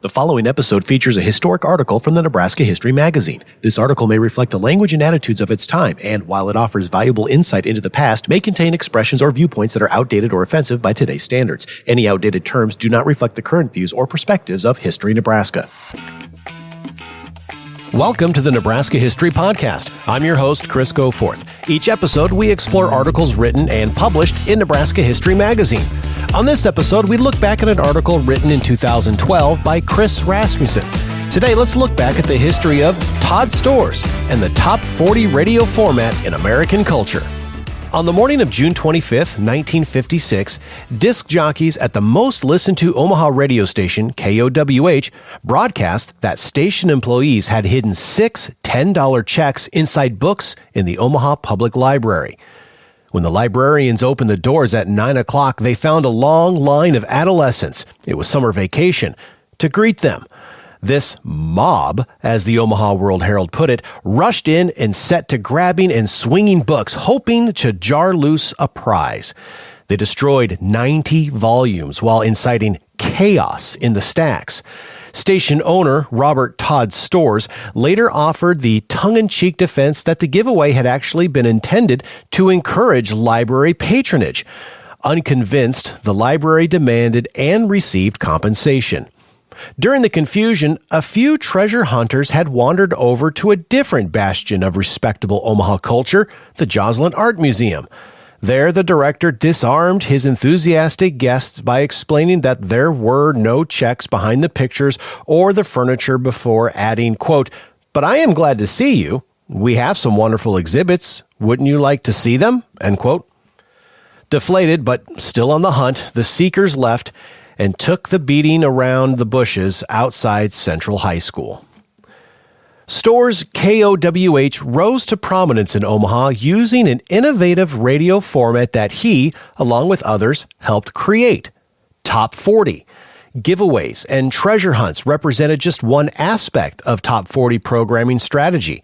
The following episode features a historic article from the Nebraska History Magazine. This article may reflect the language and attitudes of its time, and while it offers valuable insight into the past, may contain expressions or viewpoints that are outdated or offensive by today's standards. Any outdated terms do not reflect the current views or perspectives of History Nebraska. Welcome to the Nebraska History Podcast. I'm your host, Chris Goforth. Each episode, we explore articles written and published in Nebraska History Magazine. On this episode, we look back at an article written in 2012 by Chris Rasmussen. Today, let's look back at the history of Todd Storz and the top 40 radio format in American culture. On the morning of June 25th, 1956, disc jockeys at the most listened to Omaha radio station, KOWH, broadcast that station employees had hidden 6 $10 checks inside books in the Omaha Public Library. When the librarians opened the doors at 9 o'clock, they found a long line of adolescents, it was summer vacation, to greet them. This mob, as the Omaha World Herald put it, rushed in and set to grabbing and swinging books, hoping to jar loose a prize. They destroyed 90 volumes while inciting chaos in the stacks. Station owner Robert Todd Storz later offered the tongue-in-cheek defense that the giveaway had actually been intended to encourage library patronage. Unconvinced, the library demanded and received compensation. During the confusion, a few treasure hunters had wandered over to a different bastion of respectable Omaha culture, the Joslin Art Museum. There, the director disarmed his enthusiastic guests by explaining that there were no checks behind the pictures or the furniture before adding, quote, "But I am glad to see you. We have some wonderful exhibits. Wouldn't you like to see them?" End quote. Deflated, but still on the hunt, the seekers left and took the beating around the bushes outside Central High School. Storz KOWH rose to prominence in Omaha using an innovative radio format that he, along with others, helped create. Top 40. Giveaways and treasure hunts represented just one aspect of Top 40 programming strategy.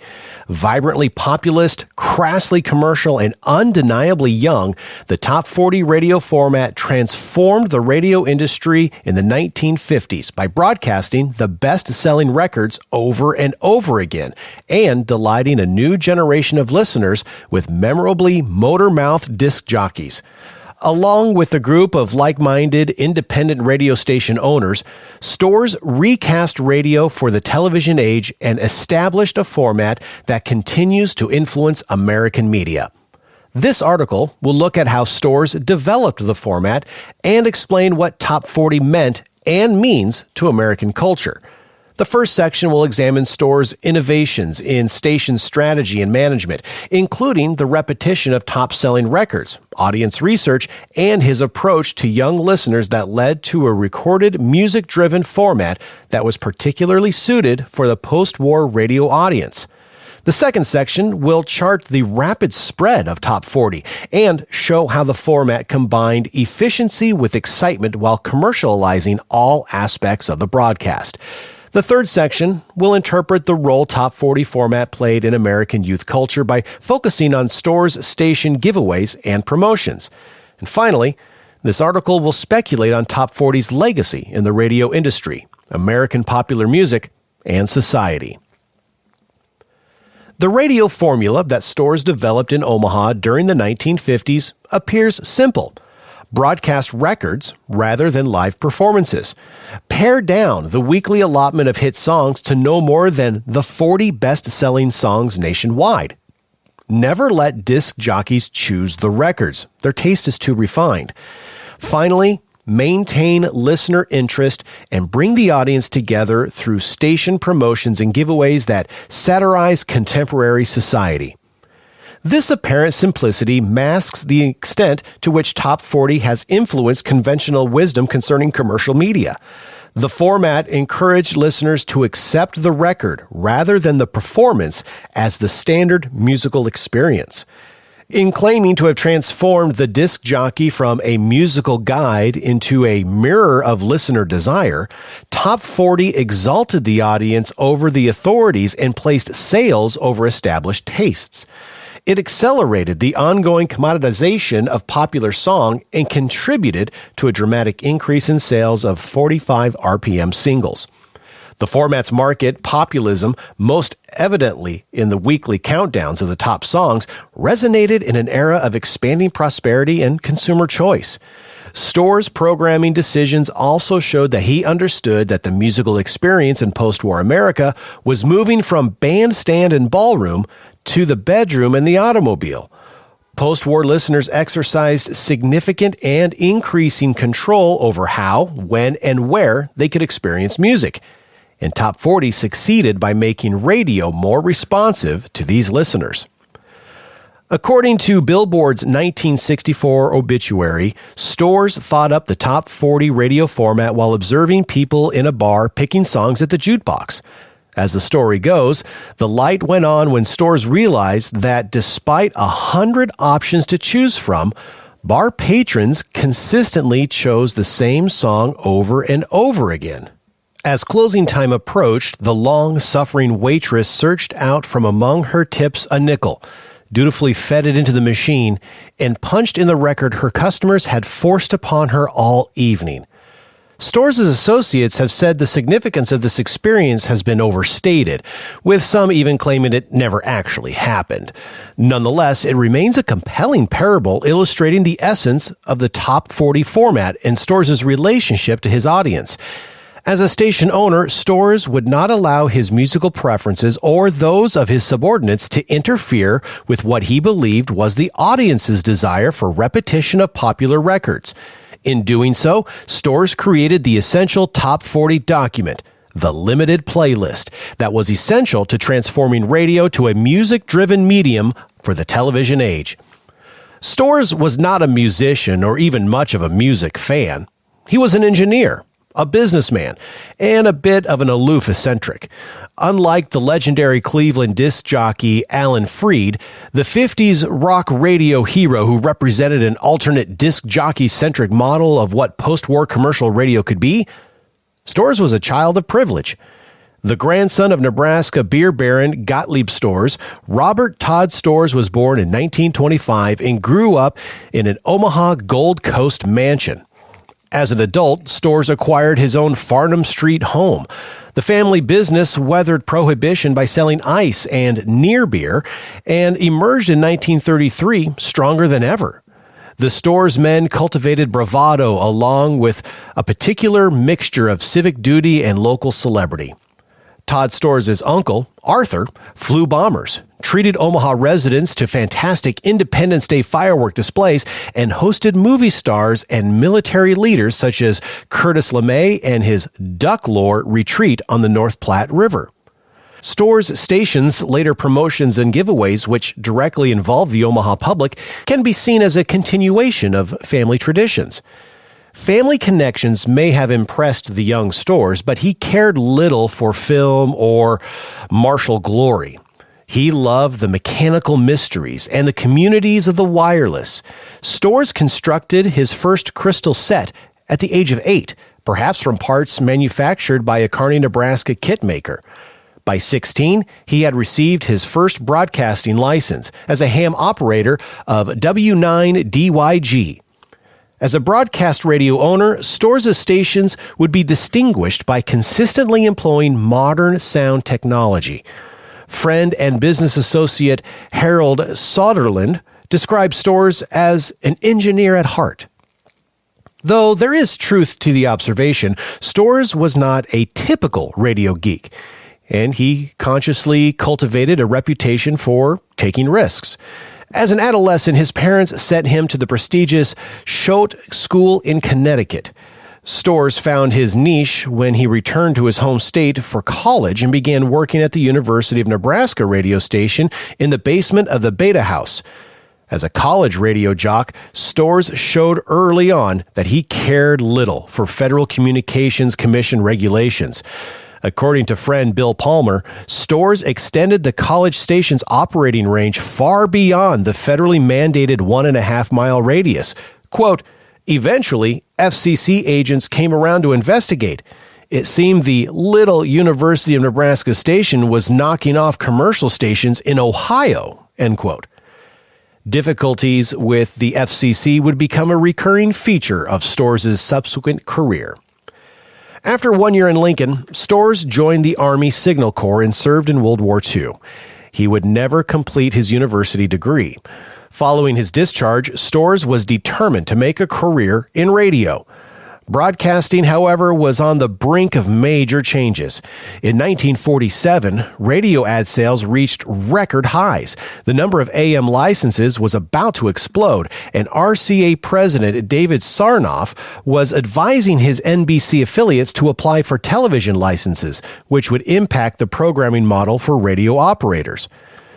Vibrantly populist, crassly commercial, and undeniably young, the Top 40 radio format transformed the radio industry in the 1950s by broadcasting the best-selling records over and over again and delighting a new generation of listeners with memorably motor-mouthed disc jockeys. Along with a group of like-minded independent radio station owners, Storz recast radio for the television age and established a format that continues to influence American media. This article will look at how Storz developed the format and explain what Top 40 meant and means to American culture. The first section will examine Storz' innovations in station strategy and management, including the repetition of top-selling records, audience research, and his approach to young listeners that led to a recorded, music-driven format that was particularly suited for the post-war radio audience. The second section will chart the rapid spread of Top 40 and show how the format combined efficiency with excitement while commercializing all aspects of the broadcast. The third section will interpret the role Top 40 format played in American youth culture by focusing on Storz station giveaways and promotions. And finally, this article will speculate on Top 40's legacy in the radio industry, American popular music, and society. The radio formula that Storz developed in Omaha during the 1950s appears simple. Broadcast records rather than live performances. Pare down the weekly allotment of hit songs to no more than the 40 best-selling songs nationwide. Never let disc jockeys choose the records. Their taste is too refined. Finally, maintain listener interest and bring the audience together through station promotions and giveaways that satirize contemporary society. This apparent simplicity masks the extent to which Top 40 has influenced conventional wisdom concerning commercial media. The format encouraged listeners to accept the record rather than the performance as the standard musical experience. In claiming to have transformed the disc jockey from a musical guide into a mirror of listener desire, Top 40 exalted the audience over the authorities and placed sales over established tastes. It accelerated the ongoing commoditization of popular song and contributed to a dramatic increase in sales of 45 RPM singles. The format's market populism, most evidently in the weekly countdowns of the top songs, resonated in an era of expanding prosperity and consumer choice. Storz' programming decisions also showed that he understood that the musical experience in post-war America was moving from bandstand and ballroom to the bedroom and the automobile. Post-war listeners exercised significant and increasing control over how, when, and where they could experience music. And Top 40 succeeded by making radio more responsive to these listeners. According to Billboard's 1964 obituary, Storz thought up the Top 40 radio format while observing people in a bar picking songs at the jukebox. As the story goes, the light went on when Storz realized that despite 100 options to choose from, bar patrons consistently chose the same song over and over again. As closing time approached, the long-suffering waitress searched out from among her tips a nickel, dutifully fed it into the machine, and punched in the record her customers had forced upon her all evening. Storz' associates have said the significance of this experience has been overstated, with some even claiming it never actually happened. Nonetheless, it remains a compelling parable illustrating the essence of the Top 40 format and Storz' relationship to his audience. As a station owner, Storz would not allow his musical preferences or those of his subordinates to interfere with what he believed was the audience's desire for repetition of popular records. In doing so, Storz created the essential Top 40 document, the limited playlist, that was essential to transforming radio to a music-driven medium for the television age. Storz was not a musician or even much of a music fan. He was an engineer, a businessman, and a bit of an aloof eccentric. Unlike the legendary Cleveland disc jockey Alan Freed, the 50s rock radio hero who represented an alternate disc jockey-centric model of what post-war commercial radio could be, Storz was a child of privilege. The grandson of Nebraska beer baron Gottlieb Storz, Robert Todd Storz was born in 1925 and grew up in an Omaha Gold Coast mansion. As an adult, Storz acquired his own Farnham Street home. The family business weathered prohibition by selling ice and near beer and emerged in 1933 stronger than ever. The Storz men cultivated bravado along with a particular mixture of civic duty and local celebrity. Todd Storz's uncle, Arthur, flew bombers, treated Omaha residents to fantastic Independence Day firework displays, and hosted movie stars and military leaders such as Curtis LeMay and his duck lore retreat on the North Platte River. Storz stations, later promotions, and giveaways which directly involve the Omaha public can be seen as a continuation of family traditions. Family connections may have impressed the young Storz, but he cared little for film or martial glory. He loved the mechanical mysteries and the communities of the wireless. Storz constructed his first crystal set at the age of 8, perhaps from parts manufactured by a Kearney, Nebraska kit maker. By 16, he had received his first broadcasting license as a ham operator of W9DYG. As a broadcast radio owner, Storz' stations would be distinguished by consistently employing modern sound technology. Friend and business associate Harold Soderlund described Storz as an engineer at heart. Though there is truth to the observation, Storz was not a typical radio geek, and he consciously cultivated a reputation for taking risks. As an adolescent, his parents sent him to the prestigious Choate School in Connecticut. Storz found his niche when he returned to his home state for college and began working at the University of Nebraska radio station in the basement of the Beta House. As a college radio jock, Storz showed early on that he cared little for Federal Communications Commission regulations. According to friend Bill Palmer, Storz extended the college station's operating range far beyond the federally mandated 1.5-mile radius. Quote, eventually, FCC agents came around to investigate. It seemed the little University of Nebraska station was knocking off commercial stations in Ohio, end quote. Difficulties with the FCC would become a recurring feature of Storz's subsequent career. After 1 year in Lincoln, Storz joined the Army Signal Corps and served in World War II. He would never complete his university degree. Following his discharge, Storz was determined to make a career in radio. Broadcasting, however, was on the brink of major changes. In 1947, radio ad sales reached record highs. The number of AM licenses was about to explode, and RCA President David Sarnoff was advising his NBC affiliates to apply for television licenses, which would impact the programming model for radio operators.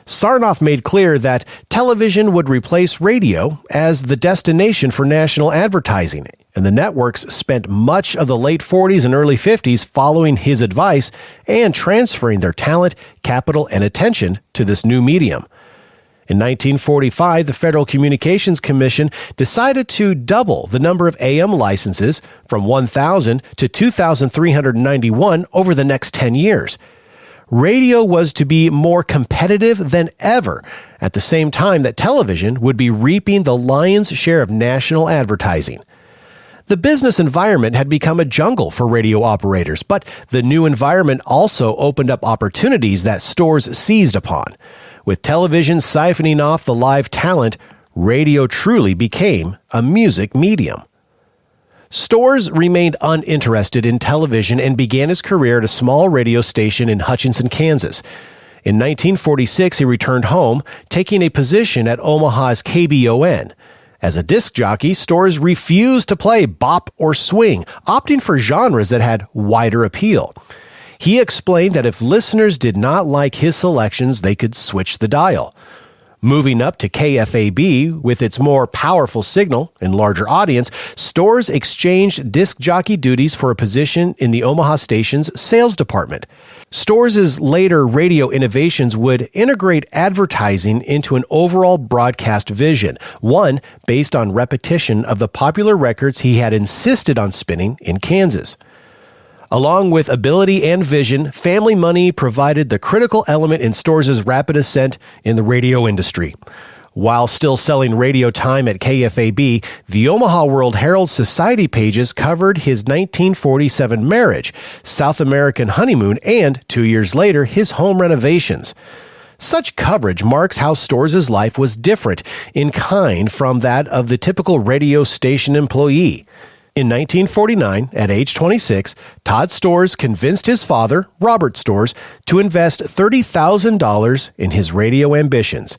Sarnoff made clear that television would replace radio as the destination for national advertising, and the networks spent much of the late 40s and early 50s following his advice and transferring their talent, capital, and attention to this new medium. In 1945, the Federal Communications Commission decided to double the number of AM licenses from 1,000 to 2,391 over the next 10 years. Radio was to be more competitive than ever, at the same time that television would be reaping the lion's share of national advertising. The business environment had become a jungle for radio operators, but the new environment also opened up opportunities that Storz seized upon. With television siphoning off the live talent, radio truly became a music medium. Storz remained uninterested in television and began his career at a small radio station in Hutchinson, Kansas. In 1946, he returned home, taking a position at Omaha's KBON. As a disc jockey, Storz refused to play bop or swing, opting for genres that had wider appeal. He explained that if listeners did not like his selections, they could switch the dial. Moving up to KFAB with its more powerful signal and larger audience, Storz exchanged disc jockey duties for a position in the Omaha station's sales department. Storz's later radio innovations would integrate advertising into an overall broadcast vision, one based on repetition of the popular records he had insisted on spinning in Kansas. Along with ability and vision, family money provided the critical element in Storz's rapid ascent in the radio industry. While still selling radio time at KFAB, the Omaha World Herald Society pages covered his 1947 marriage, South American honeymoon, and 2 years later, his home renovations. Such coverage marks how Storz's life was different in kind from that of the typical radio station employee. In 1949, at age 26, Todd Storz convinced his father, Robert Storz, to invest $30,000 in his radio ambitions.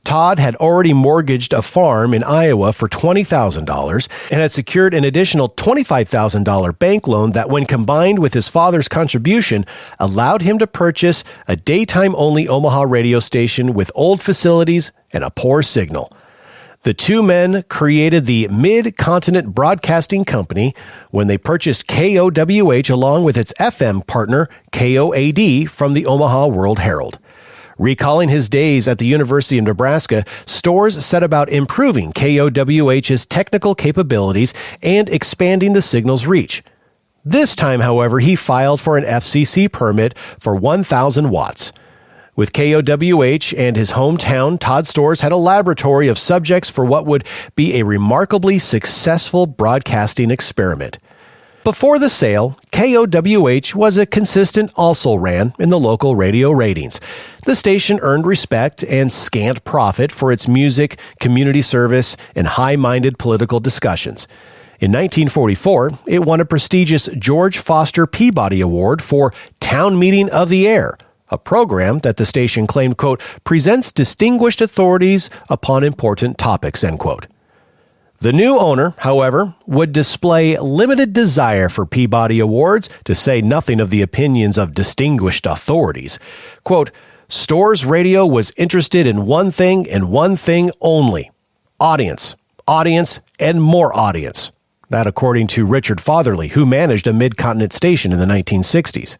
Todd had already mortgaged a farm in Iowa for $20,000 and had secured an additional $25,000 bank loan that, when combined with his father's contribution, allowed him to purchase a daytime-only Omaha radio station with old facilities and a poor signal. The two men created the Mid-Continent Broadcasting Company when they purchased KOWH along with its FM partner, KOAD, from the Omaha World Herald. Recalling his days at the University of Nebraska, Storz set about improving KOWH's technical capabilities and expanding the signal's reach. This time, however, he filed for an FCC permit for 1,000 watts. With KOWH and his hometown, Todd Storz had a laboratory of subjects for what would be a remarkably successful broadcasting experiment. Before the sale, KOWH was a consistent also-ran in the local radio ratings. The station earned respect and scant profit for its music, community service, and high-minded political discussions. In 1944, it won a prestigious George Foster Peabody Award for Town Meeting of the Air, a program that the station claimed, quote, presents distinguished authorities upon important topics, end quote. The new owner, however, would display limited desire for Peabody Awards, to say nothing of the opinions of distinguished authorities. Quote, Storz Radio was interested in one thing and one thing only: audience, and more audience. That according to Richard Fatherly, who managed a Mid-Continent station in the 1960s.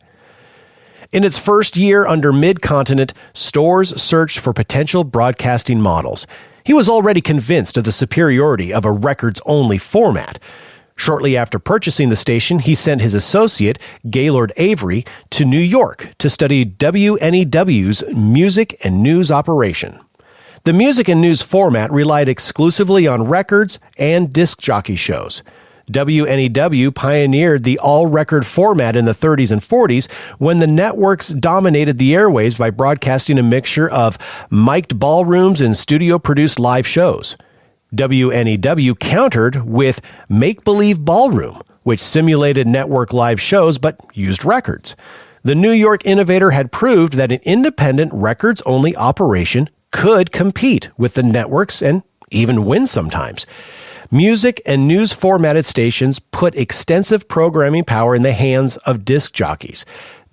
In its first year under Mid-Continent, Storz searched for potential broadcasting models. He was already convinced of the superiority of a records-only format. Shortly after purchasing the station, he sent his associate, Gaylord Avery, to New York to study WNEW's music and news operation. The music and news format relied exclusively on records and disc jockey shows. WNEW pioneered the all-record format in the 30s and 40s when the networks dominated the airwaves by broadcasting a mixture of mic'd ballrooms and studio-produced live shows. WNEW countered with Make-Believe Ballroom, which simulated network live shows but used records. The New York innovator had proved that an independent records-only operation could compete with the networks and even win sometimes. Music and news-formatted stations put extensive programming power in the hands of disc jockeys.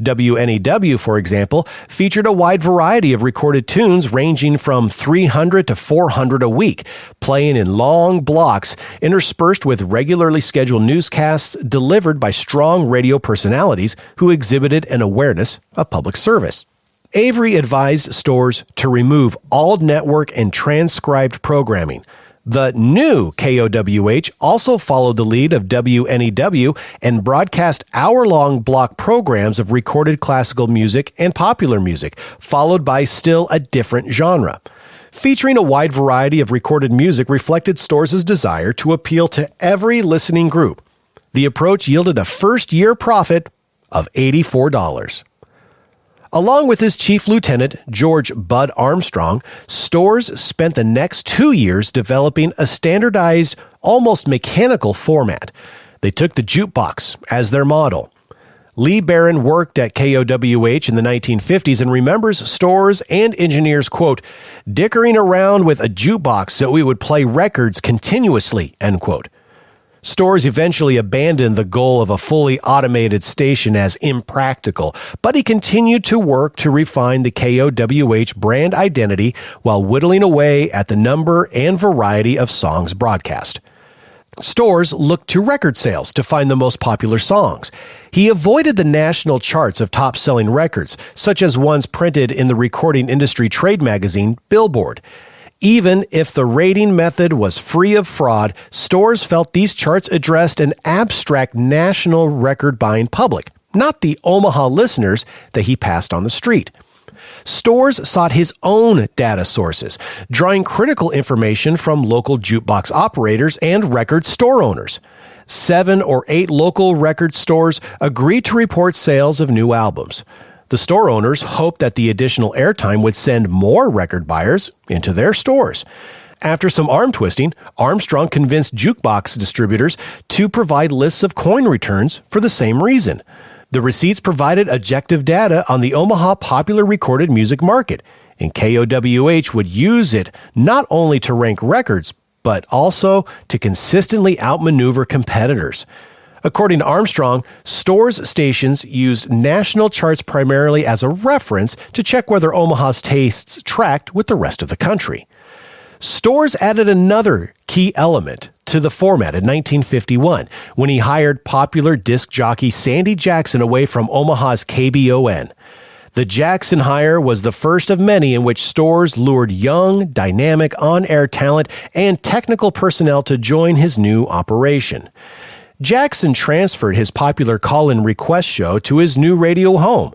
WNEW, for example, featured a wide variety of recorded tunes ranging from 300 to 400 a week, playing in long blocks interspersed with regularly scheduled newscasts delivered by strong radio personalities who exhibited an awareness of public service. Avery advised Storz to remove all network and transcribed programming. The new KOWH also followed the lead of WNEW and broadcast hour-long block programs of recorded classical music and popular music, followed by still a different genre. Featuring a wide variety of recorded music reflected Storz's desire to appeal to every listening group. The approach yielded a first-year profit of $84. Along with his chief lieutenant, George Bud Armstrong, Storz spent the next 2 years developing a standardized, almost mechanical format. They took the jukebox as their model. Lee Barron worked at KOWH in the 1950s and remembers Storz and engineers, quote, dickering around with a jukebox so we would play records continuously, end quote. Storz eventually abandoned the goal of a fully automated station as impractical, but he continued to work to refine the KOWH brand identity while whittling away at the number and variety of songs broadcast. Storz looked to record sales to find the most popular songs. He avoided the national charts of top-selling records, such as ones printed in the recording industry trade magazine Billboard. Even if the rating method was free of fraud, Storz felt these charts addressed an abstract national record-buying public, not the Omaha listeners that he passed on the street. Storz sought his own data sources, drawing critical information from local jukebox operators and record store owners. 7 or 8 local record stores agreed to report sales of new albums. The store owners hoped that the additional airtime would send more record buyers into their stores. After some arm twisting, Armstrong convinced jukebox distributors to provide lists of coin returns for the same reason. The receipts provided objective data on the Omaha popular recorded music market, and KOWH would use it not only to rank records, but also to consistently outmaneuver competitors. According to Armstrong, Storz stations used national charts primarily as a reference to check whether Omaha's tastes tracked with the rest of the country. Storz added another key element to the format in 1951 when he hired popular disc jockey Sandy Jackson away from Omaha's KBON. The Jackson hire was the first of many in which Storz lured young, dynamic, on-air talent and technical personnel to join his new operation. Jackson transferred his popular call-in request show to his new radio home.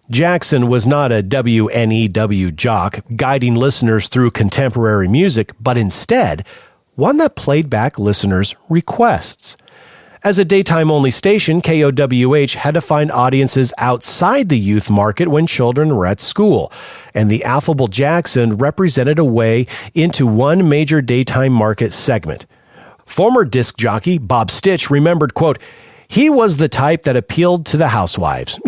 Jackson was not a WNEW jock guiding listeners through contemporary music, but instead one that played back listeners' requests. As a daytime-only station, KOWH had to find audiences outside the youth market when children were at school, and the affable Jackson represented a way into one major daytime market segment. Former disc jockey Bob Stitch remembered, quote, he was the type that appealed to the housewives,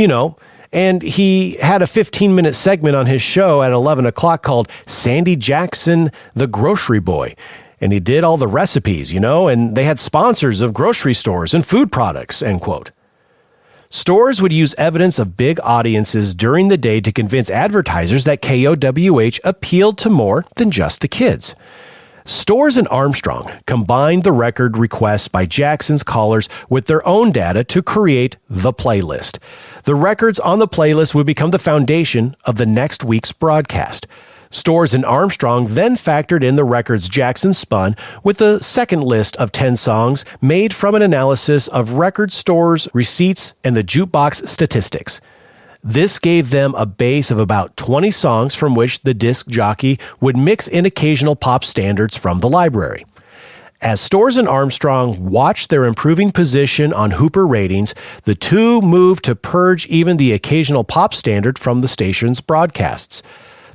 and he had a 15-minute segment on his show at 11 o'clock called Sandy Jackson, the Grocery Boy. And he did all the recipes, and they had sponsors of grocery stores and food products, end quote. Storz would use evidence of big audiences during the day to convince advertisers that KOWH appealed to more than just the kids. Storz and Armstrong combined the record requests by Jackson's callers with their own data to create the playlist. The records on the playlist would become the foundation of the next week's broadcast. Storz and Armstrong then factored in the records Jackson spun with a second list of 10 songs made from an analysis of record stores' receipts and the jukebox statistics. This gave them a base of about 20 songs from which the disc jockey would mix in occasional pop standards from the library. As Storz and Armstrong watched their improving position on Hooper ratings, the two moved to purge even the occasional pop standard from the station's broadcasts.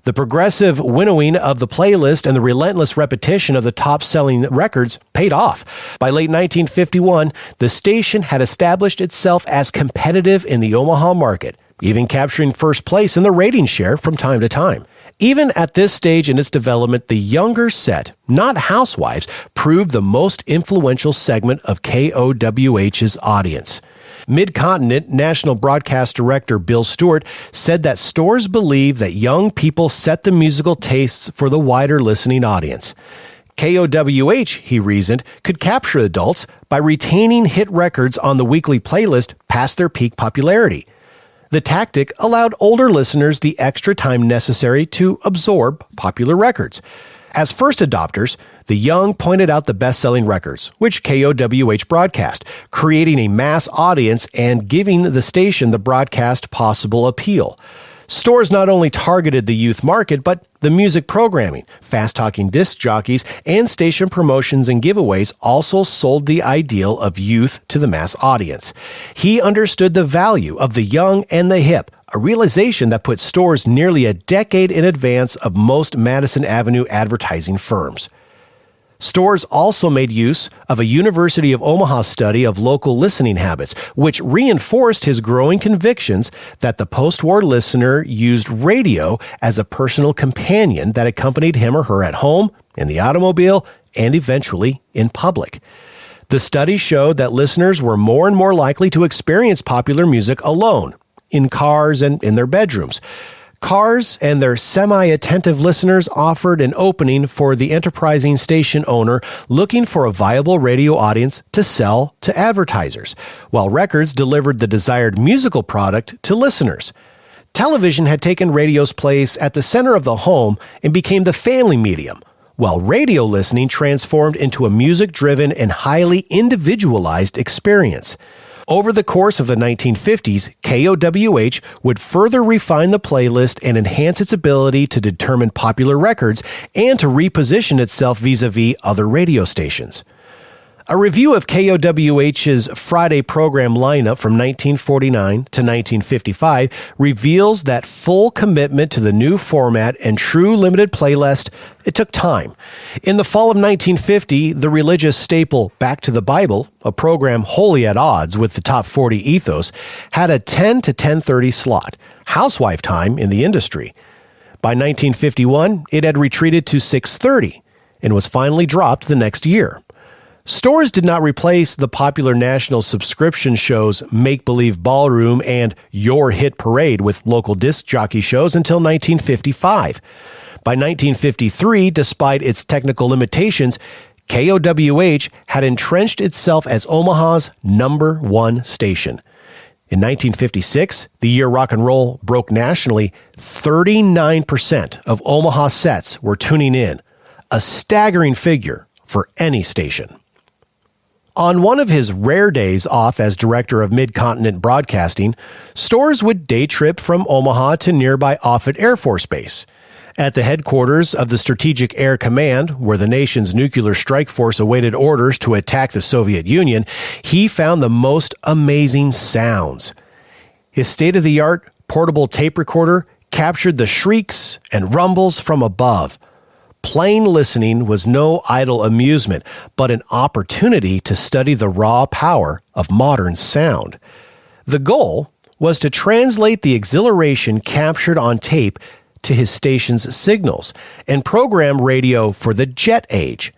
The progressive winnowing of the playlist and the relentless repetition of the top-selling records paid off. By late 1951, the station had established itself as competitive in the Omaha market, even capturing first place in the rating share from time to time. Even at this stage in its development, the younger set, not housewives, proved the most influential segment of KOWH's audience. Mid-Continent National Broadcast Director Bill Stewart said that Storz believed that young people set the musical tastes for the wider listening audience. KOWH, he reasoned, could capture adults by retaining hit records on the weekly playlist past their peak popularity. The tactic allowed older listeners the extra time necessary to absorb popular records. As first adopters, the young pointed out the best-selling records, which KOWH broadcast, creating a mass audience and giving the station the broadcast possible appeal. Storz not only targeted the youth market, but the music programming, fast-talking disc jockeys, and station promotions and giveaways also sold the ideal of youth to the mass audience. He understood the value of the young and the hip, a realization that put Storz nearly a decade in advance of most Madison Avenue advertising firms. Storz also made use of a University of Omaha study of local listening habits, which reinforced his growing convictions that the post-war listener used radio as a personal companion that accompanied him or her at home, in the automobile, and eventually in public. The study showed that listeners were more and more likely to experience popular music alone, in cars and in their bedrooms. Cars and their semi-attentive listeners offered an opening for the enterprising station owner looking for a viable radio audience to sell to advertisers, while records delivered the desired musical product to listeners. Television had taken radio's place at the center of the home and became the family medium, while radio listening transformed into a music-driven and highly individualized experience. Over the course of the 1950s, KOWH would further refine the playlist and enhance its ability to determine popular records and to reposition itself vis-a-vis other radio stations. A review of KOWH's Friday program lineup from 1949 to 1955 reveals that full commitment to the new format and true limited playlist, it took time. In the fall of 1950, the religious staple Back to the Bible, a program wholly at odds with the top 40 ethos, had a 10 to 10:30 slot, housewife time in the industry. By 1951, it had retreated to 6:30 and was finally dropped the next year. Storz did not replace the popular national subscription shows Make Believe Ballroom and Your Hit Parade with local disc jockey shows until 1955. By 1953, despite its technical limitations, KOWH had entrenched itself as Omaha's number one station. In 1956, the year rock and roll broke nationally, 39% of Omaha sets were tuning in, a staggering figure for any station. On one of his rare days off as director of Mid-Continent Broadcasting, Storz would day trip from Omaha to nearby Offutt Air Force Base. At the headquarters of the Strategic Air Command, where the nation's nuclear strike force awaited orders to attack the Soviet Union, he found the most amazing sounds. His state-of-the-art portable tape recorder captured the shrieks and rumbles from above. Plain listening was no idle amusement, but an opportunity to study the raw power of modern sound. The goal was to translate the exhilaration captured on tape to his station's signals and program radio for the jet age.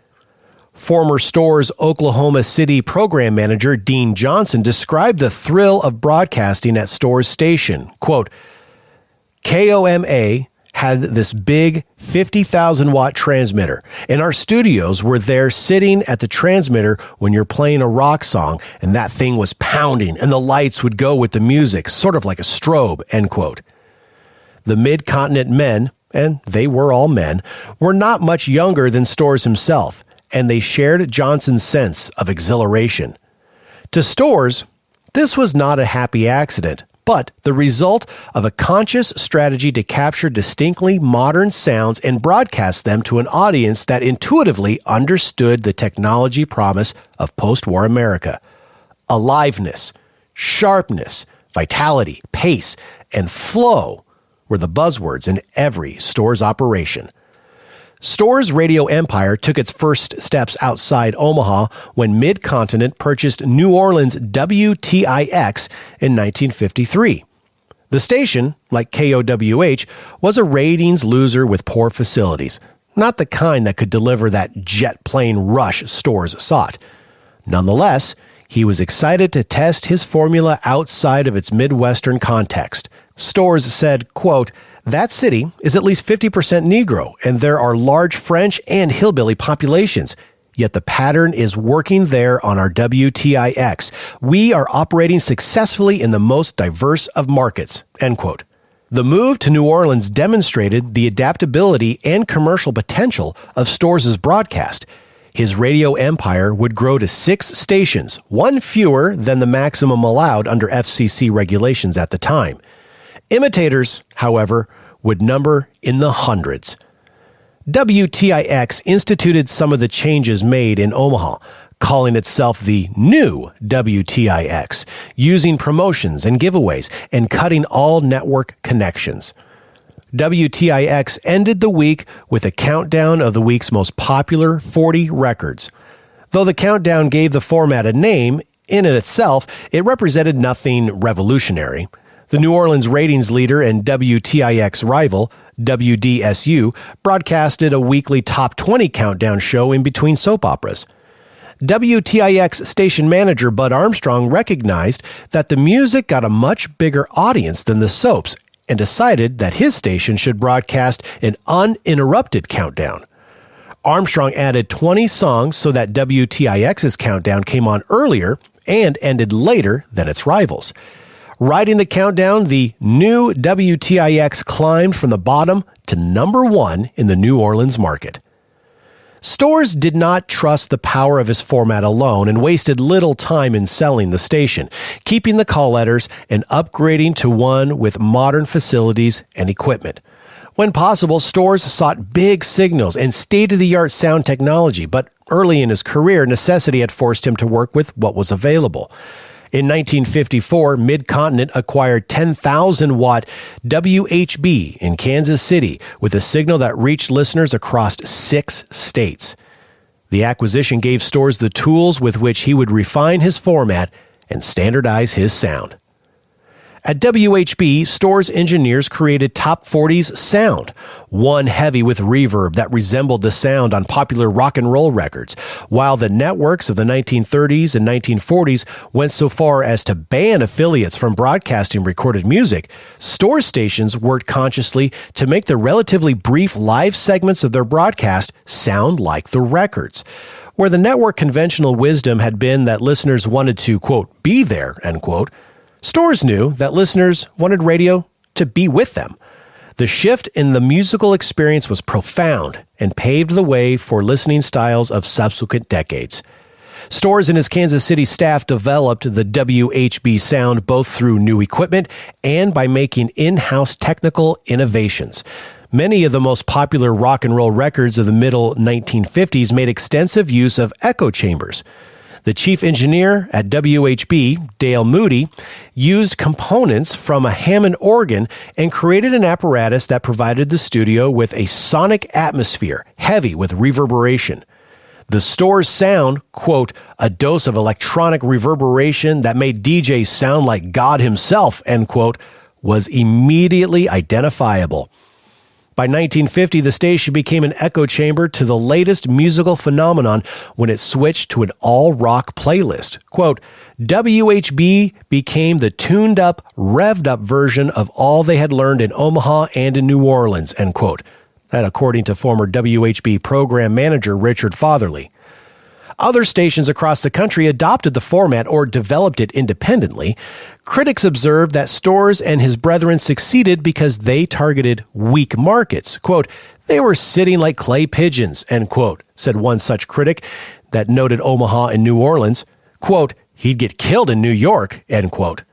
Former Storz Oklahoma City program manager Dean Johnson described the thrill of broadcasting at Storz station. Quote, KOMA had this big 50,000-watt transmitter, and our studios were there sitting at the transmitter when you're playing a rock song, and that thing was pounding, and the lights would go with the music, sort of like a strobe, end quote. The Mid-Continent men, and they were all men, were not much younger than Storz himself, and they shared Johnson's sense of exhilaration. To Storz, this was not a happy accident, but the result of a conscious strategy to capture distinctly modern sounds and broadcast them to an audience that intuitively understood the technology promise of post-war America. Aliveness, sharpness, vitality, pace, and flow were the buzzwords in every Storz operation. Storz' radio empire took its first steps outside Omaha when Mid-Continent purchased New Orleans WTIX in 1953. The station, like KOWH, was a ratings loser with poor facilities, not the kind that could deliver that jet plane rush Storz sought. Nonetheless, he was excited to test his formula outside of its Midwestern context. Storz said, quote, "That city is at least 50% Negro, and there are large French and hillbilly populations. Yet the pattern is working there on our WTIX. We are operating successfully in the most diverse of markets." End quote. The move to New Orleans demonstrated the adaptability and commercial potential of Storz's broadcast. His radio empire would grow to 6 stations, one fewer than the maximum allowed under FCC regulations at the time. Imitators, however, would number in the hundreds. WTIX instituted some of the changes made in Omaha, calling itself the new WTIX, using promotions and giveaways and cutting all network connections. WTIX ended the week with a countdown of the week's most popular 40 records. Though the countdown gave the format a name, in and itself, it represented nothing revolutionary. The New Orleans ratings leader and WTIX rival, WDSU, broadcasted a weekly top 20 countdown show in between soap operas. WTIX station manager Bud Armstrong recognized that the music got a much bigger audience than the soaps and decided that his station should broadcast an uninterrupted countdown. Armstrong added 20 songs so that WTIX's countdown came on earlier and ended later than its rivals. Riding the countdown, the new WTIX climbed from the bottom to number 1 in the New Orleans market. Storz did not trust the power of his format alone and wasted little time in selling the station, keeping the call letters and upgrading to one with modern facilities and equipment. When possible, Storz sought big signals and state-of-the-art sound technology, but early in his career, necessity had forced him to work with what was available. In 1954, Mid-Continent acquired 10,000-watt WHB in Kansas City with a signal that reached listeners across 6 states. The acquisition gave Storz the tools with which he would refine his format and standardize his sound. At WHB, Storz engineers created Top 40's sound, one heavy with reverb that resembled the sound on popular rock and roll records, while the networks of the 1930s and 1940s went so far as to ban affiliates from broadcasting recorded music. Storz stations worked consciously to make the relatively brief live segments of their broadcast sound like the records. Where the network conventional wisdom had been that listeners wanted to, quote, be there, end quote, Storz knew that listeners wanted radio to be with them. The shift in the musical experience was profound and paved the way for listening styles of subsequent decades. Storz and his Kansas City staff developed the WHB sound both through new equipment and by making in-house technical innovations. Many of the most popular rock and roll records of the middle 1950s made extensive use of echo chambers. The chief engineer at WHB, Dale Moody, used components from a Hammond organ and created an apparatus that provided the studio with a sonic atmosphere, heavy with reverberation. The Storz sound, quote, a dose of electronic reverberation that made DJs sound like God himself, end quote, was immediately identifiable. By 1950, the station became an echo chamber to the latest musical phenomenon when it switched to an all-rock playlist. Quote, WHB became the tuned-up, revved-up version of all they had learned in Omaha and in New Orleans, end quote. That according to former WHB program manager Richard Fotherly. Other stations across the country adopted the format or developed it independently. Critics observed that Storz and his brethren succeeded because they targeted weak markets. Quote, they were sitting like clay pigeons, end quote, said one such critic that noted Omaha and New Orleans. Quote, he'd get killed in New York, end quote.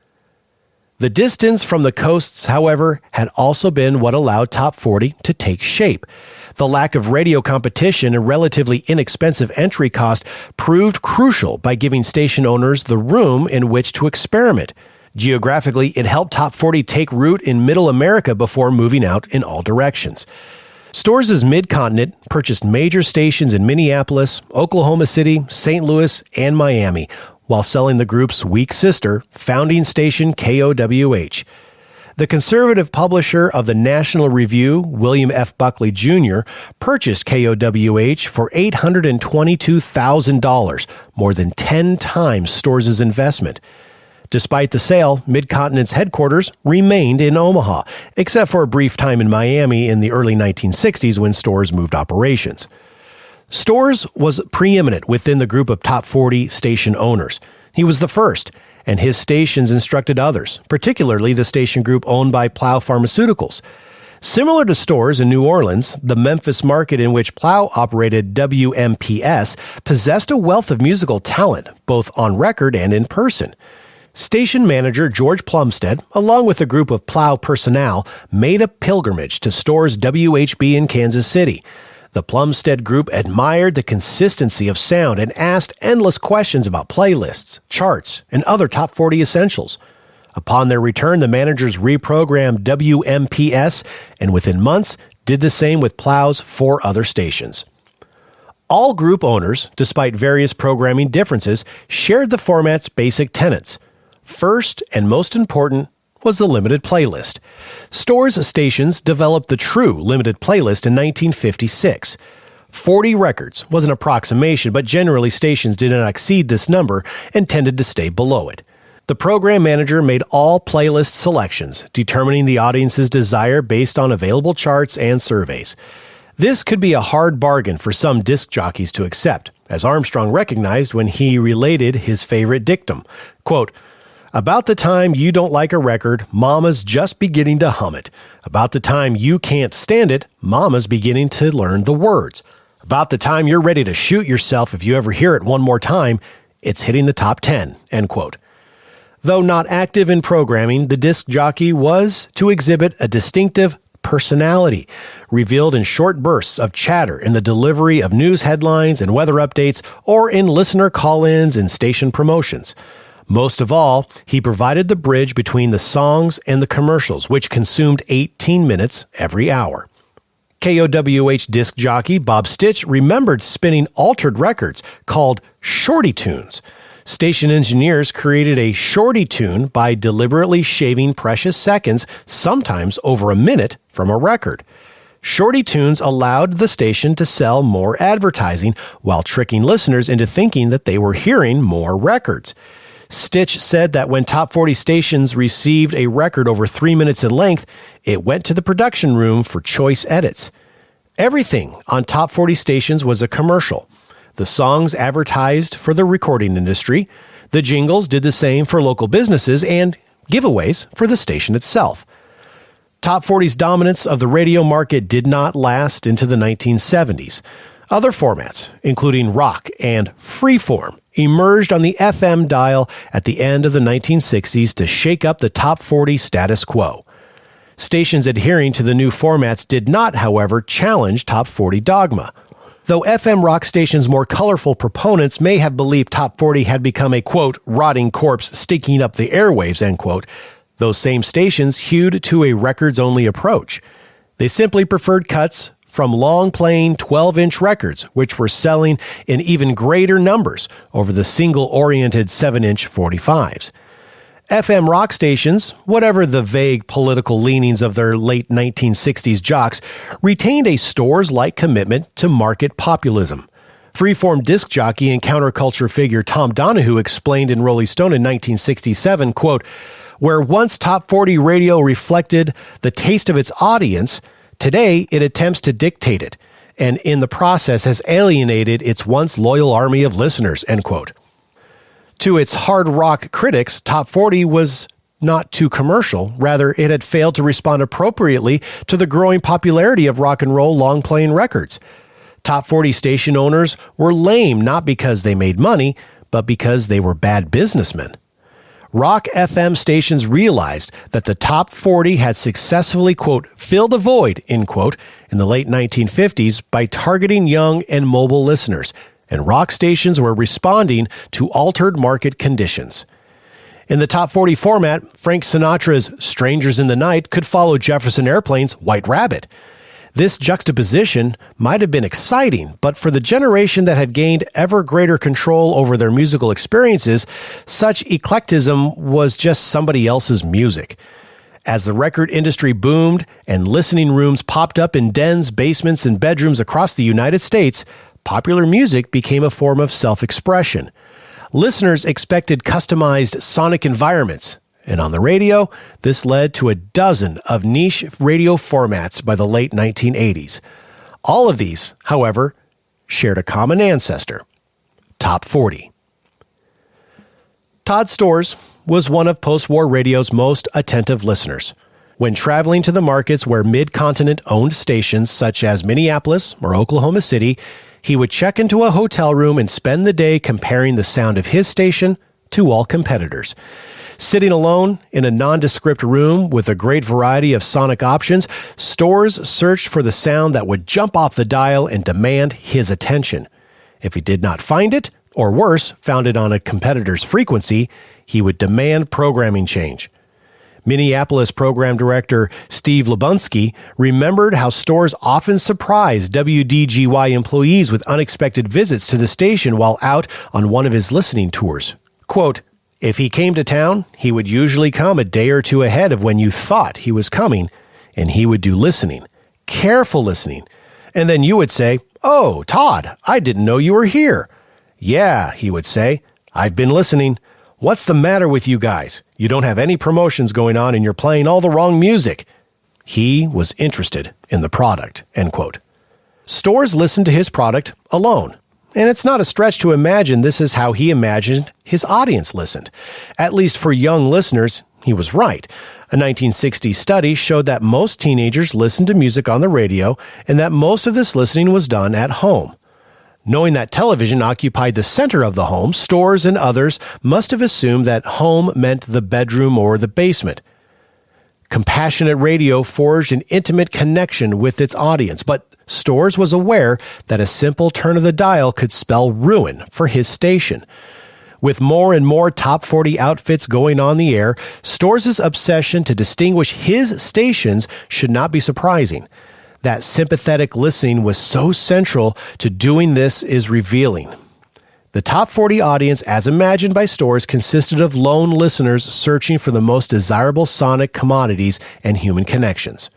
The distance from the coasts, however, had also been what allowed Top 40 to take shape. The lack of radio competition and relatively inexpensive entry cost proved crucial by giving station owners the room in which to experiment. Geographically, it helped Top 40 take root in Middle America before moving out in all directions. Storz' Mid-Continent purchased major stations in Minneapolis, Oklahoma City, St. Louis, and Miami, while selling the group's weak sister, founding station KOWH. The conservative publisher of the National Review, William F. Buckley Jr., purchased KOWH for $822,000, more than 10 times Storz' investment. Despite the sale, Mid-Continent's headquarters remained in Omaha, except for a brief time in Miami in the early 1960s when Storz moved operations. Storz was preeminent within the group of Top 40 station owners. He was the first, and his stations instructed others, particularly the station group owned by Plow Pharmaceuticals. Similar to Storz in New Orleans, the Memphis market in which Plow operated WMPS possessed a wealth of musical talent, both on record and in person. Station manager George Plumstead, along with a group of Plow personnel, made a pilgrimage to Storz WHB in Kansas City. The Plumstead group admired the consistency of sound and asked endless questions about playlists, charts, and other Top 40 essentials. Upon their return, the managers reprogrammed WMPS and within months did the same with Plow's 4 other stations. All group owners, despite various programming differences, shared the format's basic tenets. First and most important was the limited playlist. Storz stations developed the true limited playlist in 1956. 40 records was an approximation, but generally stations did not exceed this number and tended to stay below it. The program manager made all playlist selections, determining the audience's desire based on available charts and surveys. This could be a hard bargain for some disc jockeys to accept, as Armstrong recognized when he related his favorite dictum, quote, "About the time you don't like a record, Mama's just beginning to hum it. About the time you can't stand it, Mama's beginning to learn the words. About the time you're ready to shoot yourself if you ever hear it one more time, it's hitting the top 10, end quote. Though not active in programming, the disc jockey was to exhibit a distinctive personality, revealed in short bursts of chatter in the delivery of news headlines and weather updates, or in listener call-ins and station promotions. Most of all, he provided the bridge between the songs and the commercials, which consumed 18 minutes every hour. KOWH disc jockey Bob Stitch remembered spinning altered records called shorty tunes. Station engineers created a shorty tune by deliberately shaving precious seconds, sometimes over a minute, from a record. Shorty tunes allowed the station to sell more advertising while tricking listeners into thinking that they were hearing more records. Stitch said that when Top 40 stations received a record over 3 minutes in length, it went to the production room for choice edits. Everything on Top 40 stations was a commercial. The songs advertised for the recording industry, the jingles did the same for local businesses, and giveaways for the station itself. Top 40's dominance of the radio market did not last into the 1970s. Other formats, including rock and freeform, emerged on the FM dial at the end of the 1960s to shake up the Top 40 status quo. Stations adhering to the new formats did not, however, challenge Top 40 dogma. Though FM rock stations' more colorful proponents may have believed Top 40 had become a, quote, rotting corpse stinking up the airwaves, end quote, those same stations hewed to a records-only approach. They simply preferred cuts from long-playing 12-inch records, which were selling in even greater numbers over the single-oriented 7-inch 45s. FM rock stations, whatever the vague political leanings of their late 1960s jocks, retained a Storz-like commitment to market populism. Freeform disc jockey and counterculture figure Tom Donahue explained in Rolling Stone in 1967, quote, "Where once Top 40 radio reflected the taste of its audience, today it attempts to dictate it, and in the process has alienated its once loyal army of listeners," end quote. To its hard rock critics, Top 40 was not too commercial. Rather, it had failed to respond appropriately to the growing popularity of rock and roll long-playing records. Top 40 station owners were lame not because they made money, but because they were bad businessmen. Rock FM stations realized that the top 40 had successfully, quote, filled a void, end quote, in the late 1950s by targeting young and mobile listeners, and rock stations were responding to altered market conditions. In the top 40 format, Frank Sinatra's Strangers in the Night could follow Jefferson Airplane's White Rabbit. This juxtaposition might have been exciting, but for the generation that had gained ever greater control over their musical experiences, such eclecticism was just somebody else's music. As the record industry boomed and listening rooms popped up in dens, basements, and bedrooms across the United States, popular music became a form of self-expression. Listeners expected customized sonic environments, and on the radio, this led to a dozen of niche radio formats by the late 1980s. All of these, however, shared a common ancestor: Top 40. Todd Storz was one of post-war radio's most attentive listeners. When traveling to the markets where mid-continent owned stations such as Minneapolis or Oklahoma City, he would check into a hotel room and spend the day comparing the sound of his station to all competitors. Sitting alone in a nondescript room with a great variety of sonic options, Storz searched for the sound that would jump off the dial and demand his attention. If he did not find it, or worse, found it on a competitor's frequency, he would demand programming change. Minneapolis program director Steve Lubunsky remembered how Storz often surprised WDGY employees with unexpected visits to the station while out on one of his listening tours. Quote, "If he came to town, he would usually come a day or two ahead of when you thought he was coming, and he would do listening, careful listening. And then you would say, 'Oh, Todd, I didn't know you were here.' 'Yeah,' he would say, 'I've been listening. What's the matter with you guys? You don't have any promotions going on and you're playing all the wrong music.' He was interested in the product," end quote. Storz listened to his product alone. And it's not a stretch to imagine this is how he imagined his audience listened. At least for young listeners, he was right. A 1960 study showed that most teenagers listened to music on the radio and that most of this listening was done at home. Knowing that television occupied the center of the home, Storz and others must have assumed that home meant the bedroom or the basement. Compassionate radio forged an intimate connection with its audience, but Storz was aware that a simple turn of the dial could spell ruin for his station. With more and more top 40 outfits going on the air, Storz's obsession to distinguish his stations should not be surprising. That sympathetic listening was so central to doing this is revealing. The top 40 audience, as imagined by Storz, consisted of lone listeners searching for the most desirable sonic commodities and human connections.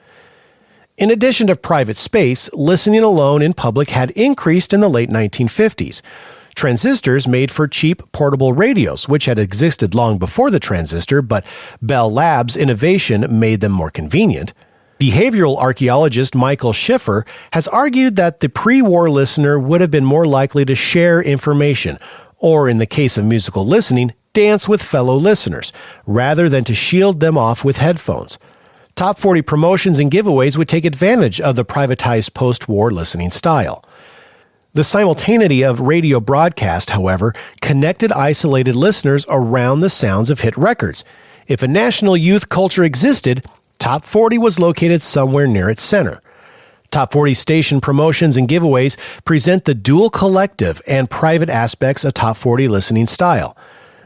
In addition to private space, listening alone in public had increased in the late 1950s. Transistors made for cheap portable radios, which had existed long before the transistor, but Bell Labs' innovation made them more convenient. Behavioral archaeologist Michael Schiffer has argued that the pre-war listener would have been more likely to share information, or in the case of musical listening, dance with fellow listeners, rather than to shield them off with headphones. Top 40 promotions and giveaways would take advantage of the privatized post-war listening style. The simultaneity of radio broadcast, however, connected isolated listeners around the sounds of hit records. If a national youth culture existed, Top 40 was located somewhere near its center. Top 40 station promotions and giveaways present the dual collective and private aspects of Top 40 listening style.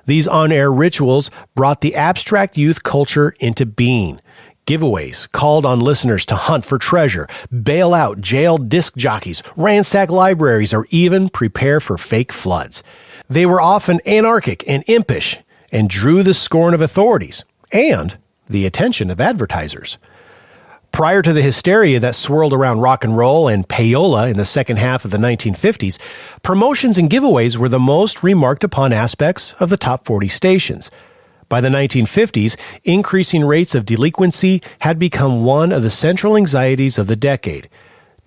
These on-air rituals brought the abstract youth culture into being. Giveaways called on listeners to hunt for treasure, bail out jailed disc jockeys, ransack libraries, or even prepare for fake floods. They were often anarchic and impish and drew the scorn of authorities and the attention of advertisers. Prior to the hysteria that swirled around rock and roll and payola in the second half of the 1950s, promotions and giveaways were the most remarked upon aspects of the top 40 stations. By the 1950s, increasing rates of delinquency had become one of the central anxieties of the decade.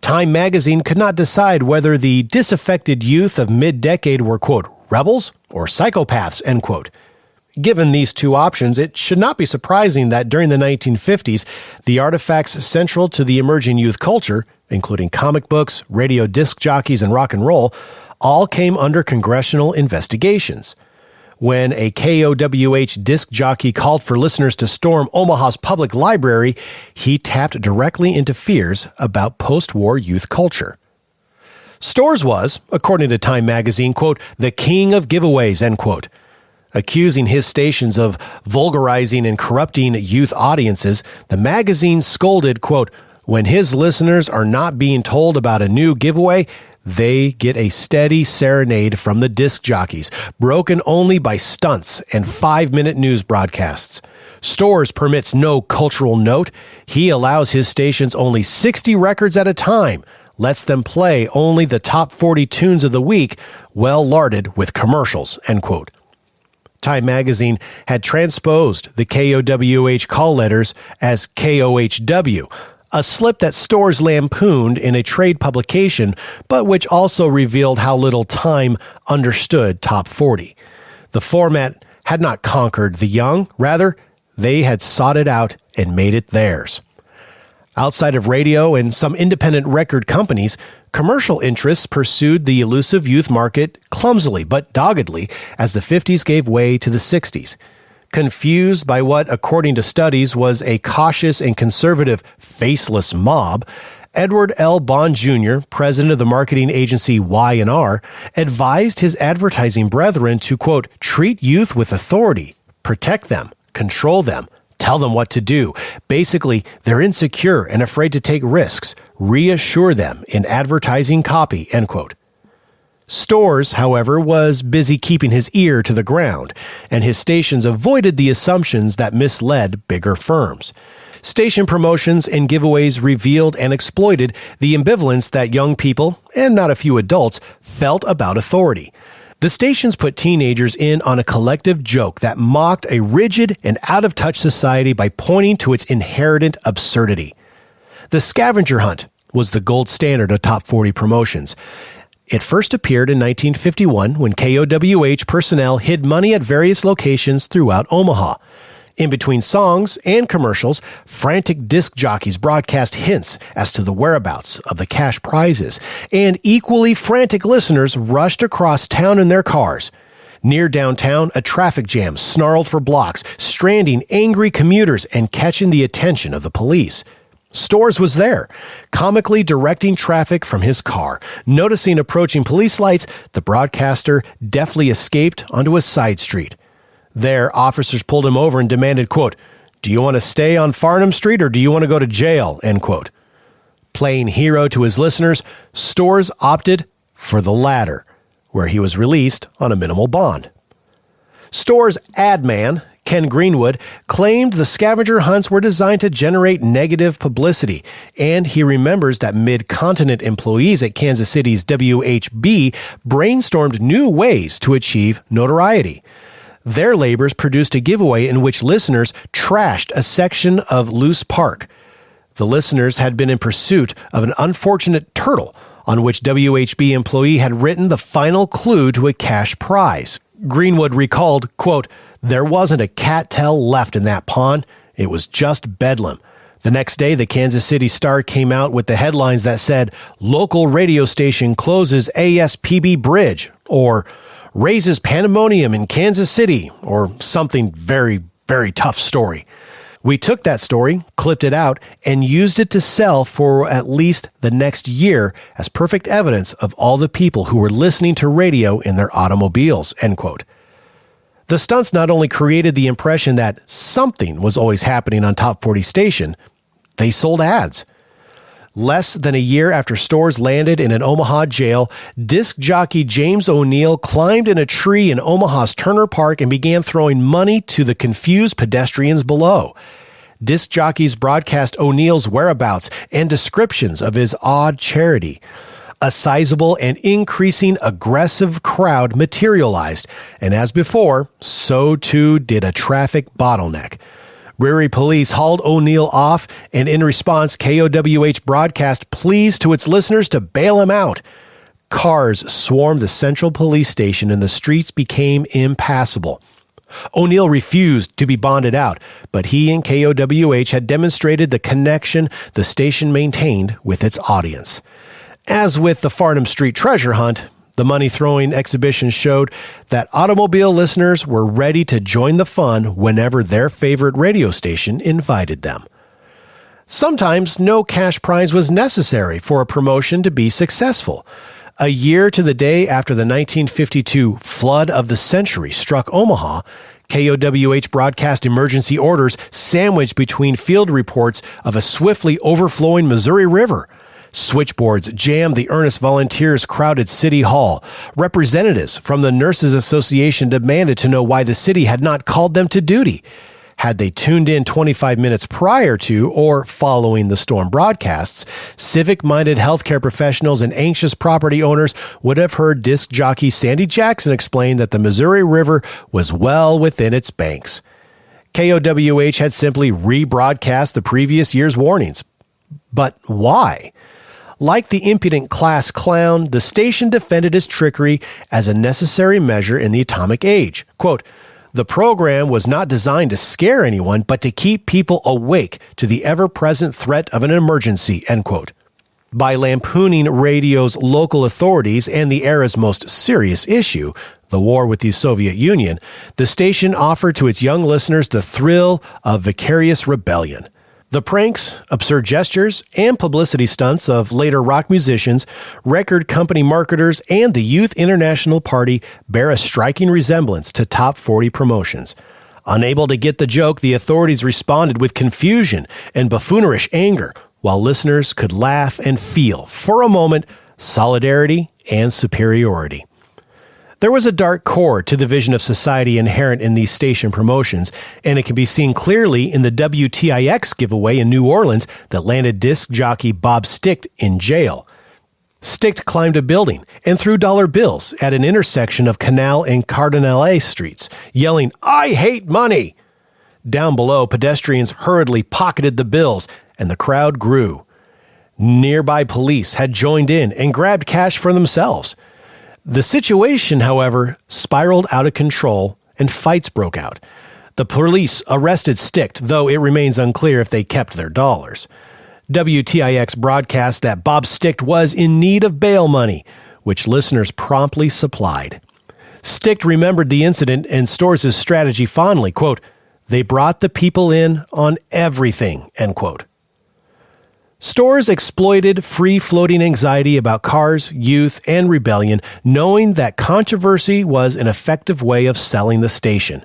Time magazine could not decide whether the disaffected youth of mid-decade were, quote, rebels or psychopaths, end quote. Given these two options, it should not be surprising that during the 1950s, the artifacts central to the emerging youth culture, including comic books, radio disc jockeys, and rock and roll, all came under congressional investigations. When a KOWH disc jockey called for listeners to storm Omaha's public library, he tapped directly into fears about post-war youth culture. Storz was, according to Time magazine, quote, the king of giveaways, end quote. Accusing his stations of vulgarizing and corrupting youth audiences, the magazine scolded, quote, when his listeners are not being told about a new giveaway, they get a steady serenade from the disc jockeys, broken only by stunts and 5-minute news broadcasts. Storz permits no cultural note. He allows his stations only 60 records at a time, lets them play only the top 40 tunes of the week, well larded with commercials, end quote. Time magazine had transposed the KOWH call letters as KOHW, a slip that Storz lampooned in a trade publication, but which also revealed how little Time understood Top 40. The format had not conquered the young, rather, they had sought it out and made it theirs. Outside of radio and some independent record companies, commercial interests pursued the elusive youth market clumsily but doggedly as the 50s gave way to the 60s. Confused by what, according to studies, was a cautious and conservative faceless mob, Edward L. Bond Jr., president of the marketing agency Y&R, advised his advertising brethren to, quote, treat youth with authority, protect them, control them, tell them what to do. Basically, they're insecure and afraid to take risks. Reassure them in advertising copy, end quote. Storz, however, was busy keeping his ear to the ground, and his stations avoided the assumptions that misled bigger firms. Station promotions and giveaways revealed and exploited the ambivalence that young people, and not a few adults, felt about authority. The stations put teenagers in on a collective joke that mocked a rigid and out-of-touch society by pointing to its inherent absurdity. The scavenger hunt was the gold standard of Top 40 promotions. It first appeared in 1951 when KOWH personnel hid money at various locations throughout Omaha. In between songs and commercials, frantic disc jockeys broadcast hints as to the whereabouts of the cash prizes, and equally frantic listeners rushed across town in their cars. Near downtown, a traffic jam snarled for blocks, stranding angry commuters and catching the attention of the police. Storz was there, comically directing traffic from his car. Noticing approaching police lights, the broadcaster deftly escaped onto a side street. There, officers pulled him over and demanded, quote, do you want to stay on Farnham Street or do you want to go to jail, end quote. Playing hero to his listeners, Storz opted for the latter, where he was released on a minimal bond. Storz' ad man, Ken Greenwood, claimed the scavenger hunts were designed to generate negative publicity, and he remembers that mid-continent employees at Kansas City's WHB brainstormed new ways to achieve notoriety. Their labors produced a giveaway in which listeners trashed a section of Loose Park. The listeners had been in pursuit of an unfortunate turtle on which WHB employee had written the final clue to a cash prize. Greenwood recalled, quote, there wasn't a cattail left in that pond. It was just bedlam. The next day, the Kansas City Star came out with the headlines that said, local radio station closes ASPB bridge, or raises pandemonium in Kansas City, or something very, very tough story. We took that story, clipped it out, and used it to sell for at least the next year as perfect evidence of all the people who were listening to radio in their automobiles, end quote. The stunts not only created the impression that something was always happening on Top 40 station, they sold ads. Less than a year after Storz landed in an Omaha jail, disc jockey James O'Neill climbed in a tree in Omaha's Turner Park and began throwing money to the confused pedestrians below. Disc jockeys broadcast O'Neill's whereabouts and descriptions of his odd charity. A sizable and increasing aggressive crowd materialized, and as before, so too did a traffic bottleneck. Rary police hauled O'Neill off, and in response, KOWH broadcast pleas to its listeners to bail him out. Cars swarmed the central police station, and the streets became impassable. O'Neill refused to be bonded out, but he and KOWH had demonstrated the connection the station maintained with its audience. As with the Farnham Street treasure hunt, The money-throwing exhibition showed that automobile listeners were ready to join the fun whenever their favorite radio station invited them. Sometimes no cash prize was necessary for a promotion to be successful. A year to the day after the 1952 flood of the century struck Omaha, KOWH broadcast emergency orders sandwiched between field reports of a swiftly overflowing Missouri River. Switchboards jammed the earnest volunteers' crowded City Hall. Representatives from the Nurses Association demanded to know why the city had not called them to duty. Had they tuned in 25 minutes prior to or following the storm broadcasts, civic-minded healthcare professionals and anxious property owners would have heard disc jockey Sandy Jackson explain that the Missouri River was well within its banks. KOWH had simply rebroadcast the previous year's warnings. But why? Like the impudent class clown, the station defended its trickery as a necessary measure in the atomic age. Quote, "The program was not designed to scare anyone, but to keep people awake to the ever-present threat of an emergency," end quote. By lampooning radio's local authorities and the era's most serious issue, the war with the Soviet Union, the station offered to its young listeners the thrill of vicarious rebellion. The pranks, absurd gestures, and publicity stunts of later rock musicians, record company marketers, and the Youth International Party bear a striking resemblance to Top 40 promotions. Unable to get the joke, the authorities responded with confusion and buffoonerish anger, while listeners could laugh and feel, for a moment, solidarity and superiority. There was a dark core to the vision of society inherent in these station promotions, and it can be seen clearly in the WTIX giveaway in New Orleans that landed disc jockey Bob Sticht in jail. Sticht climbed a building and threw dollar bills at an intersection of Canal and Cardinale streets, yelling, "I hate money!" Down below, pedestrians hurriedly pocketed the bills, and the crowd grew. Nearby police had joined in and grabbed cash for themselves. The situation, however, spiraled out of control and fights broke out. The police arrested Sticht, though it remains unclear if they kept their dollars. WTIX broadcast that Bob Sticht was in need of bail money, which listeners promptly supplied. Sticht remembered the incident and Storz' strategy fondly, quote, "They brought the people in on everything," end quote. Storz exploited free-floating anxiety about cars, youth, and rebellion, knowing that controversy was an effective way of selling the station.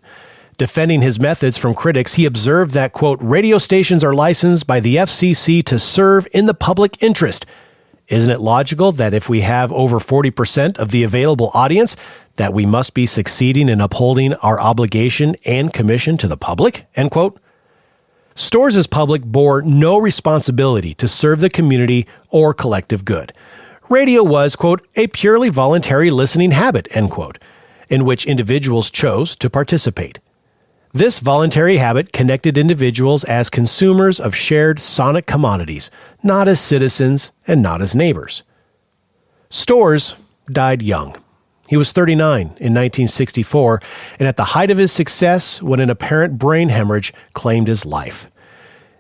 Defending his methods from critics, he observed that, quote, "Radio stations are licensed by the FCC to serve in the public interest. Isn't it logical that if we have over 40% of the available audience, that we must be succeeding in upholding our obligation and commission to the public?" End quote. Storz' public bore no responsibility to serve the community or collective good. Radio was, quote, "a purely voluntary listening habit," end quote, in which individuals chose to participate. This voluntary habit connected individuals as consumers of shared sonic commodities, not as citizens and not as neighbors. Storz died young. He was 39 in 1964, and at the height of his success when an apparent brain hemorrhage claimed his life.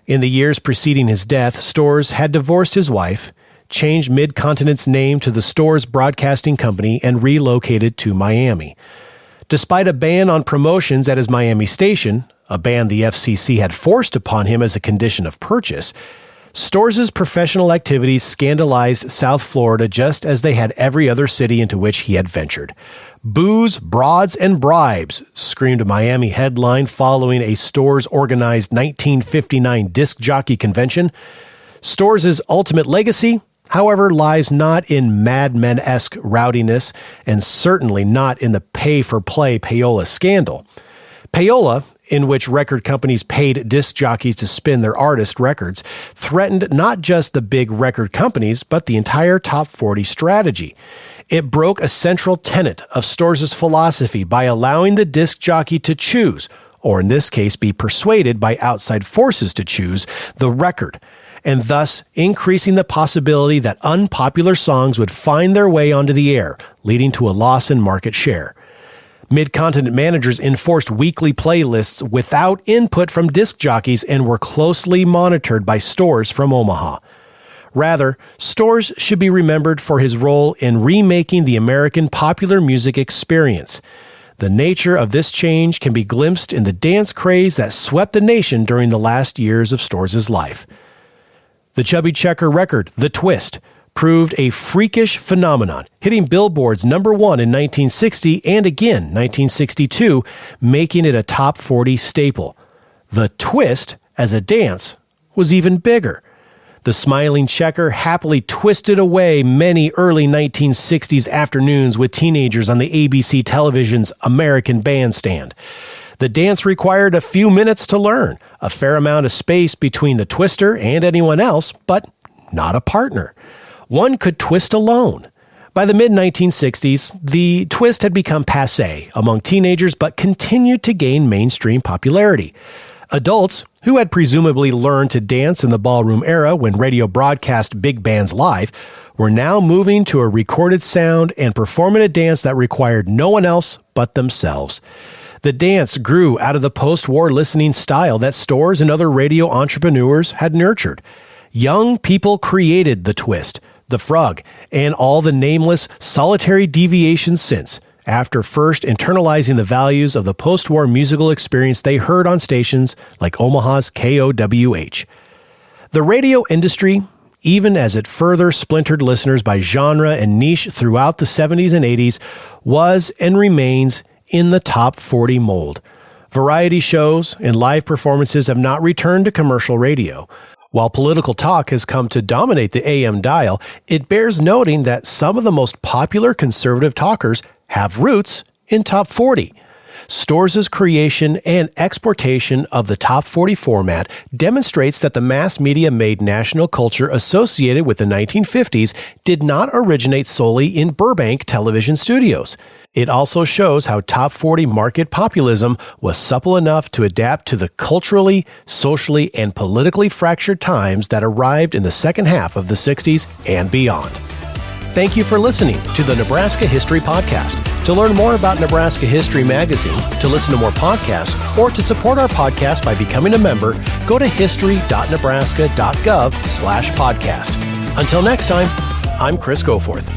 In the years preceding his death, Storz had divorced his wife, changed Mid-Continent's name to the Storz Broadcasting Company, and relocated to Miami. Despite a ban on promotions at his Miami station, a ban the FCC had forced upon him as a condition of purchase, Storz' professional activities scandalized South Florida just as they had every other city into which he had ventured. "Booze, broads, and bribes," screamed a Miami headline following a Storz-organized 1959 disc jockey convention. Storz' ultimate legacy, however, lies not in Mad Men-esque rowdiness and certainly not in the pay-for-play payola scandal. Payola, in which record companies paid disc jockeys to spin their artist records, threatened not just the big record companies, but the entire Top 40 strategy. It broke a central tenet of Storz' philosophy by allowing the disc jockey to choose, or in this case be persuaded by outside forces to choose, the record, and thus increasing the possibility that unpopular songs would find their way onto the air, leading to a loss in market share. Mid-Continent managers enforced weekly playlists without input from disc jockeys and were closely monitored by Storz from Omaha. Rather, Storz should be remembered for his role in remaking the American popular music experience. The nature of this change can be glimpsed in the dance craze that swept the nation during the last years of Storz's life. The Chubby Checker record, The Twist, proved a freakish phenomenon, hitting Billboard's number 1 in 1960 and again 1962, making it a top 40 staple. The Twist, as a dance, was even bigger. The smiling checker happily twisted away many early 1960s afternoons with teenagers on the ABC television's American Bandstand. The dance required a few minutes to learn, a fair amount of space between the twister and anyone else, but not a partner. One could twist alone. By the mid-1960s, the twist had become passé among teenagers but continued to gain mainstream popularity. Adults, who had presumably learned to dance in the ballroom era when radio broadcast big bands live, were now moving to a recorded sound and performing a dance that required no one else but themselves. The dance grew out of the post-war listening style that Storz and other radio entrepreneurs had nurtured. Young people created the twist, the frog, and all the nameless, solitary deviations since, after first internalizing the values of the post-war musical experience they heard on stations like Omaha's KOWH. The radio industry, even as it further splintered listeners by genre and niche throughout the 70s and 80s, was and remains in the top 40 mold. Variety shows and live performances have not returned to commercial radio. While political talk has come to dominate the AM dial, it bears noting that some of the most popular conservative talkers have roots in top 40. Storz's creation and exportation of the top 40 format demonstrates that the mass media made national culture associated with the 1950s did not originate solely in Burbank television studios. It also shows how top 40 market populism was supple enough to adapt to the culturally, socially, and politically fractured times that arrived in the second half of the 60s and beyond. Thank you for listening to the Nebraska History Podcast. To learn more about Nebraska History Magazine, to listen to more podcasts, or to support our podcast by becoming a member, go to history.nebraska.gov/podcast. Until next time, I'm Chris Goforth.